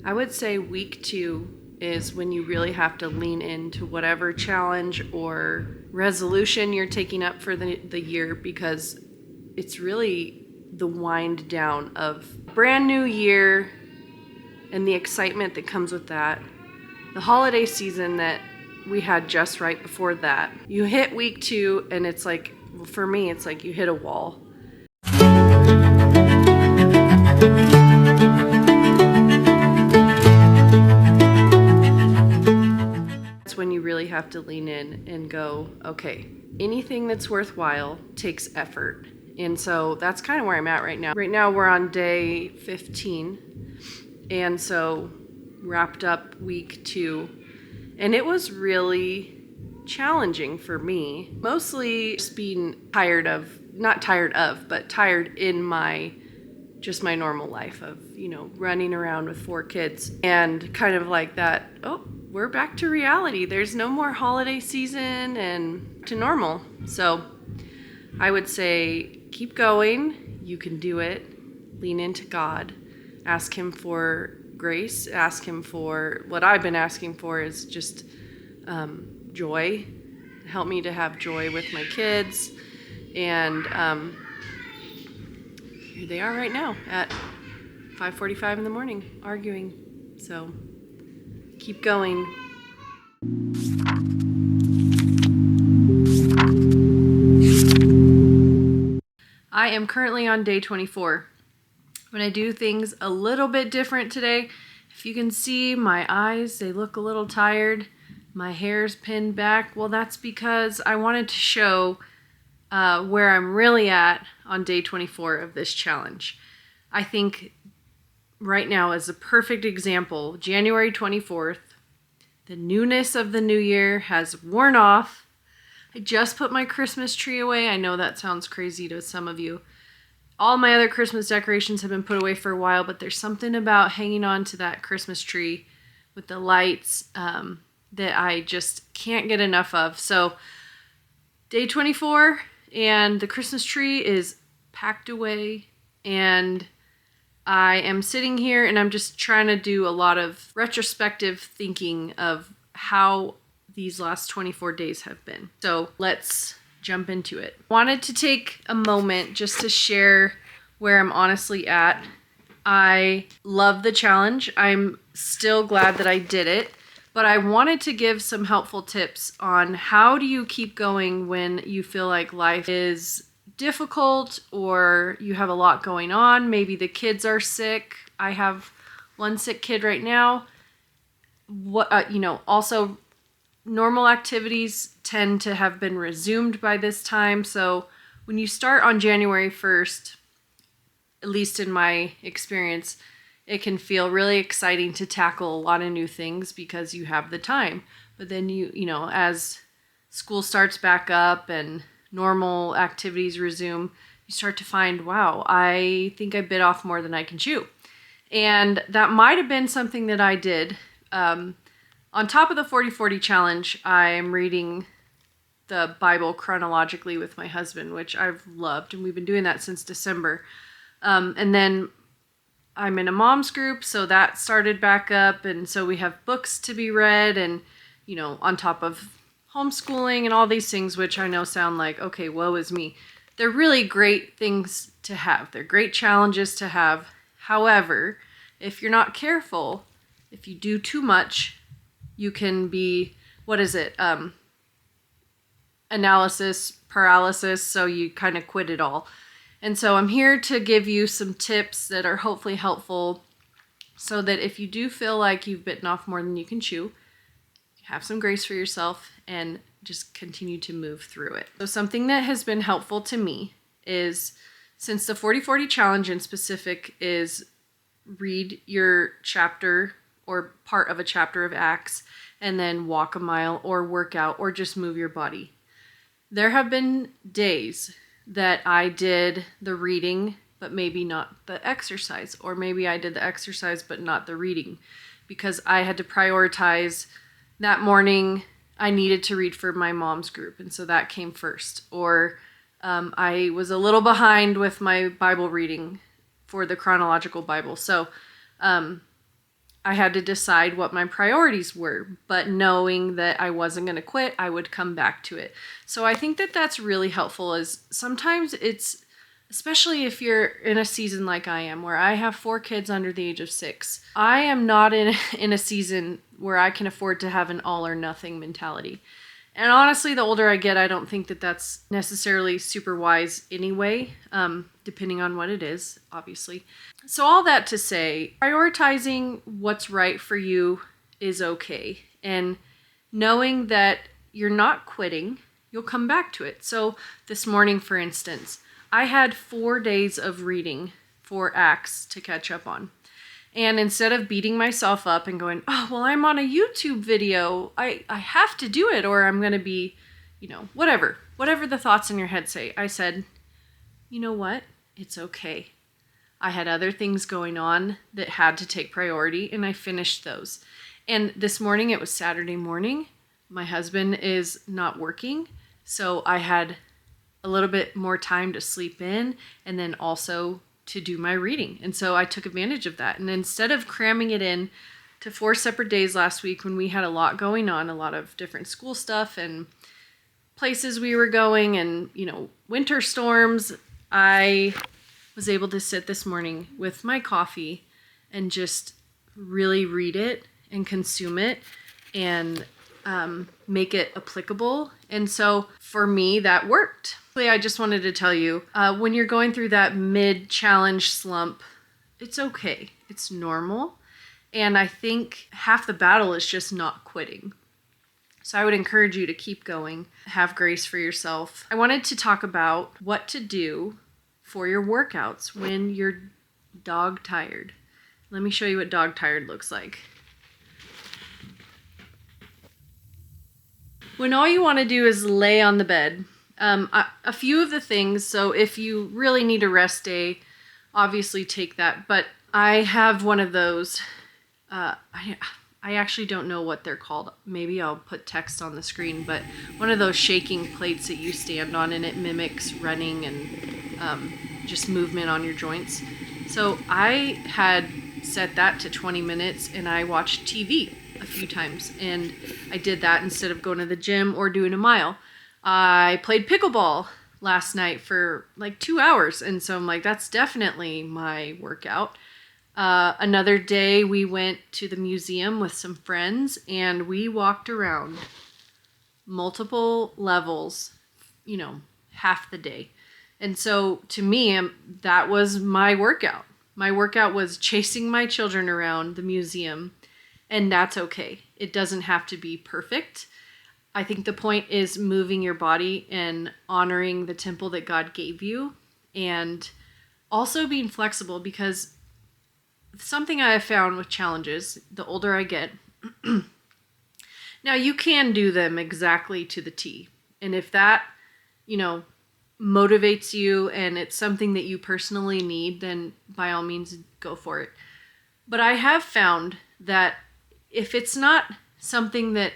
I would say week 2 is when you really have to lean into whatever challenge or resolution you're taking up for the year, because it's really the wind down of brand new year and the excitement that comes with that. The holiday season that we had just right before that. You hit week 2 and it's like, for me, it's like you hit a wall. That's when you really have to lean in and go, okay, anything that's worthwhile takes effort. And so that's kind of where I'm at right now. Right now we're on day 15. And so wrapped up week 2. And it was really challenging for me. Mostly just being tired in my normal life of, running around with 4 kids. And kind of like that, oh, we're back to reality. There's no more holiday season and to normal. So I would say keep going. You can do it. Lean into God. Ask Him for grace. Ask Him for what I've been asking for is just joy. Help me to have joy with my kids. And here they are right now at 5:45 in the morning arguing. So keep going. I am currently on day 24. When I do things a little bit different today, if you can see my eyes, they look a little tired. My hair's pinned back. Well, that's because I wanted to show where I'm really at on day 24 of this challenge. I think right now is a perfect example. January 24th, the newness of the new year has worn off. I just put my Christmas tree away. I know that sounds crazy to some of you. All my other Christmas decorations have been put away for a while, but there's something about hanging on to that Christmas tree with the lights that I just can't get enough of. So day 24 and the Christmas tree is packed away, and I am sitting here and I'm just trying to do a lot of retrospective thinking of how these last 24 days have been. So let's jump into it. Wanted to take a moment just to share where I'm honestly at. I love the challenge. I'm still glad that I did it, but I wanted to give some helpful tips on how do you keep going when you feel like life is difficult or you have a lot going on. Maybe the kids are sick. I have one sick kid right now. Also normal activities tend to have been resumed by this time. So when you start on January 1st, at least in my experience, it can feel really exciting to tackle a lot of new things because you have the time. But then as school starts back up and normal activities resume, you start to find, wow, I think I bit off more than I can chew. And that might have been something that I did. On top of the 40-40 challenge, I'm reading the Bible chronologically with my husband, which I've loved, and we've been doing that since December. And then I'm in a mom's group, so that started back up, and so we have books to be read, and on top of homeschooling and all these things, which I know sound like, okay, woe is me. They're really great things to have. They're great challenges to have. However, if you're not careful, if you do too much, you can be, analysis paralysis, so you kind of quit it all. And so I'm here to give you some tips that are hopefully helpful so that if you do feel like you've bitten off more than you can chew, have some grace for yourself and just continue to move through it. So something that has been helpful to me is, since the 40-40 challenge in specific is read your chapter or part of a chapter of Acts and then walk a mile or work out or just move your body. There have been days that I did the reading, but maybe not the exercise, or maybe I did the exercise, but not the reading, because I had to prioritize that morning. I needed to read for my mom's group, and so that came first. Or I was a little behind with my Bible reading for the chronological Bible. So I had to decide what my priorities were, but knowing that I wasn't going to quit, I would come back to it. So I think that that's really helpful. Is sometimes it's, especially if you're in a season like I am, where I have 4 kids under the age of 6, I am not in a season where I can afford to have an all or nothing mentality. And honestly, the older I get, I don't think that that's necessarily super wise anyway, depending on what it is, obviously. So all that to say, prioritizing what's right for you is okay. And knowing that you're not quitting, you'll come back to it. So this morning, for instance, I had 4 days of reading 4 acts to catch up on. And instead of beating myself up and going, oh, well, I'm on a YouTube video, I have to do it, or I'm going to be, whatever the thoughts in your head say, I said, you know what? It's okay. I had other things going on that had to take priority, and I finished those. And this morning, it was Saturday morning. My husband is not working, so I had a little bit more time to sleep in, and then also to do my reading. And so I took advantage of that. And instead of cramming it in to 4 separate days last week when we had a lot going on, a lot of different school stuff and places we were going and, winter storms, I was able to sit this morning with my coffee and just really read it and consume it and make it applicable. And so for me, that worked. I just wanted to tell you, when you're going through that mid-challenge slump, it's okay. It's normal. And I think half the battle is just not quitting. So I would encourage you to keep going. Have grace for yourself. I wanted to talk about what to do for your workouts when you're dog tired. Let me show you what dog tired looks like. When all you want to do is lay on the bed. A few of the things, so if you really need a rest day, obviously take that. But I have one of those, I actually don't know what they're called. Maybe I'll put text on the screen, but one of those shaking plates that you stand on and it mimics running and just movement on your joints. So I had set that to 20 minutes and I watched TV a few times, and I did that instead of going to the gym or doing a mile. I played pickleball last night for like 2 hours, and so I'm like, that's definitely my workout. Another day we went to the museum with some friends and we walked around multiple levels, half the day. And so to me, that was my workout. My workout was chasing my children around the museum. And that's okay. It doesn't have to be perfect. I think the point is moving your body and honoring the temple that God gave you, and also being flexible, because something I have found with challenges, the older I get, now you can do them exactly to the T. And if that, motivates you and it's something that you personally need, then by all means go for it. But I have found that if it's not something that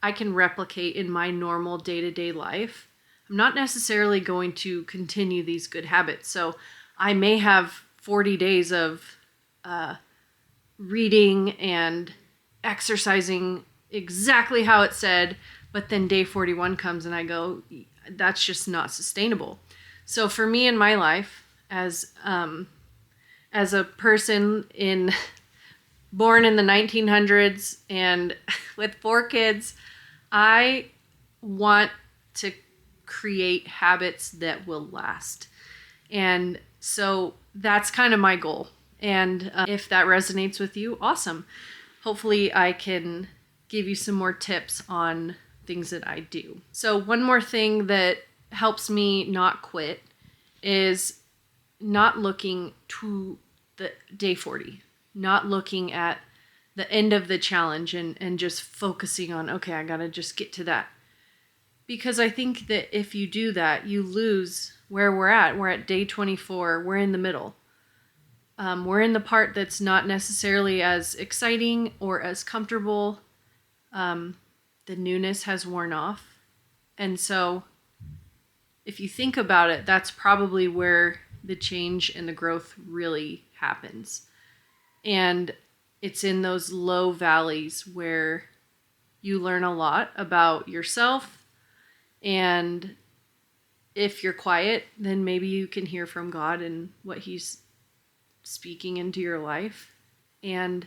I can replicate in my normal day-to-day life, I'm not necessarily going to continue these good habits. So I may have 40 days of reading and exercising exactly how it said, but then day 41 comes and I go, that's just not sustainable. So for me in my life, as a person born in the 1900s and with 4 kids, I want to create habits that will last. And so that's kind of my goal. And if that resonates with you, awesome. Hopefully I can give you some more tips on things that I do. So one more thing that helps me not quit is not looking to the day 40. Not looking at the end of the challenge and just focusing on, okay, I gotta just get to that. Because I think that if you do that, you lose where we're at. We're at day 24. We're in the middle. We're in the part that's not necessarily as exciting or as comfortable. The newness has worn off. And so if you think about it, that's probably where the change and the growth really happens. And it's in those low valleys where you learn a lot about yourself. And if you're quiet, then maybe you can hear from God and what he's speaking into your life. And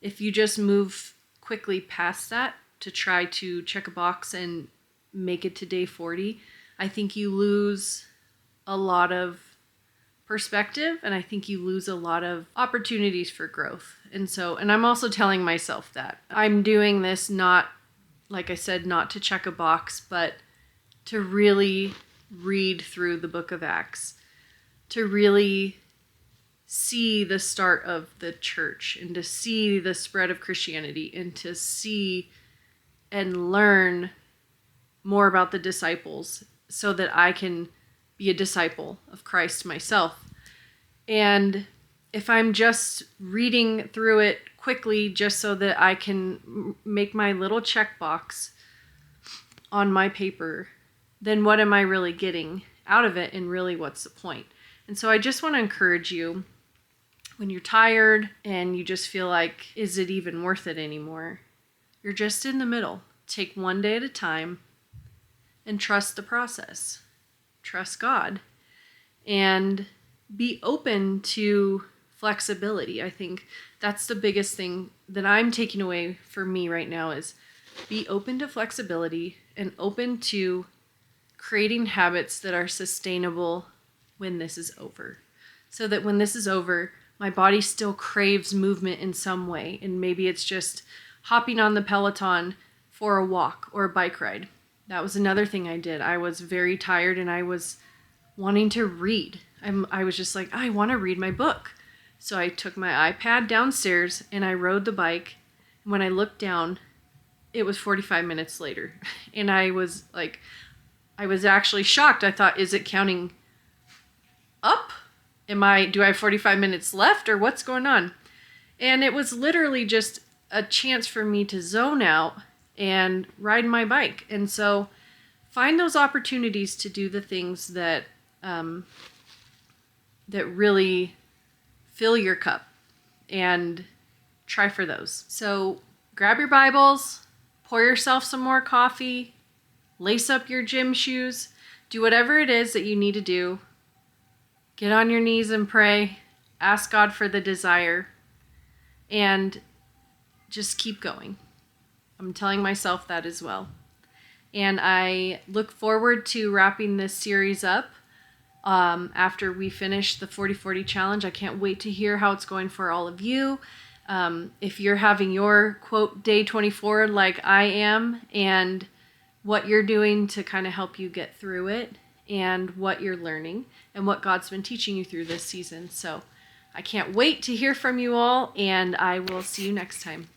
if you just move quickly past that to try to check a box and make it to day 40, I think you lose a lot of perspective, and I think you lose a lot of opportunities for growth. And I'm also telling myself that I'm doing this not, like I said, not to check a box, but to really read through the book of Acts, to really see the start of the church and to see the spread of Christianity and to see and learn more about the disciples so that I can be a disciple of Christ myself. And if I'm just reading through it quickly just so that I can make my little checkbox on my paper, then what am I really getting out of it, and really what's the point? And so I just want to encourage you, when you're tired and you just feel like, is it even worth it anymore? You're just in the middle. Take one day at a time and trust the process. Trust God and be open to flexibility. I think that's the biggest thing that I'm taking away for me right now is be open to flexibility and open to creating habits that are sustainable when this is over. So that when this is over, my body still craves movement in some way. And maybe it's just hopping on the Peloton for a walk or a bike ride. That was another thing I did. I was very tired and I was wanting to read. I was just like, I want to read my book. So I took my iPad downstairs and I rode the bike. And when I looked down, it was 45 minutes later. And I was actually shocked. I thought, is it counting up? Do I have 45 minutes left or what's going on? And it was literally just a chance for me to zone out and ride my bike. And so find those opportunities to do the things that that really fill your cup and try for those. So grab your Bibles, pour yourself some more coffee, lace up your gym shoes, do whatever it is that you need to do. Get on your knees and pray, ask God for the desire, and just keep going. I'm telling myself that as well. And I look forward to wrapping this series up after we finish the 40-40 challenge. I can't wait to hear how it's going for all of you. If you're having your, quote, day 24 like I am, and what you're doing to kind of help you get through it, and what you're learning, and what God's been teaching you through this season. So I can't wait to hear from you all, and I will see you next time.